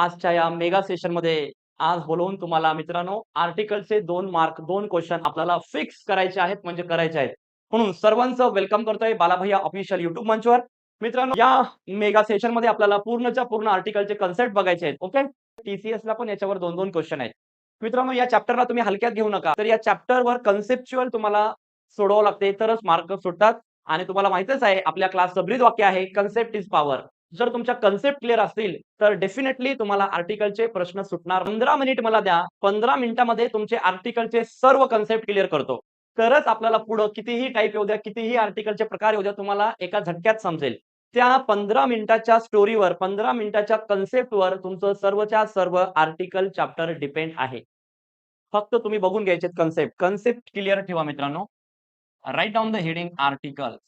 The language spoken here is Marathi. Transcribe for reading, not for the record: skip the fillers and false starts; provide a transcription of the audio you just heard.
आजच्या या मेगा सेशनमध्ये आज बोलवून तुम्हाला मित्रांनो आर्टिकलचे 2 मार्क 2 क्वेश्चन आपल्याला फिक्स करायचे आहेत म्हणजे करायचे आहेत. म्हणून सर्वांचं वेलकम करतोय बालाभैया ऑफिशियल YouTube मंचवर. मित्रांनो या मेगा सेशनमध्ये आपल्याला पूर्णच्या पूर्ण आर्टिकलचे कन्सेप्ट बघायचे आहेत. ओके. टीसीएसला पण याच्यावर 2-2 क्वेश्चन आहेत. मित्रांनो या चॅप्टरला तुम्ही हलक्यात घेऊ नका. तर या चॅप्टरवर कन्सेप्च्युअल तुम्हाला सोडवावं लागते तरच मार्क सुटतात आणि तुम्हाला माहितच आहे आपल्या क्लासचं ब्रीद वाक्य आहे कन्सेप्ट इज पॉवर. जर तुमच्या कन्सेप्ट क्लिअर असतील तर डेफिनेटली तुम्हाला आर्टिकलचे प्रश्न सुटणार. 15 मिनिट मला द्या. 15 मिनिटामध्ये तुमचे आर्टिकलचे सर्व कन्सेप्ट क्लिअर करतो. तरच आपल्याला पुढे कितीही टाइप येऊ द्या, कितीही आर्टिकलचे प्रकार येऊ द्या, तुम्हाला एका झटक्यात समजेल. त्या 15 मिनिटाच्या स्टोरीवर, 15 मिनिटाच्या कन्सेप्टवर तुमचं सर्वच्या सर्व आर्टिकल चॅप्टर डिपेंड आहे. फक्त तुम्ही बघून घ्यायचे कन्सेप्ट. कन्सेप्ट क्लिअर ठेवा मित्रांनो. Write down the heading articles.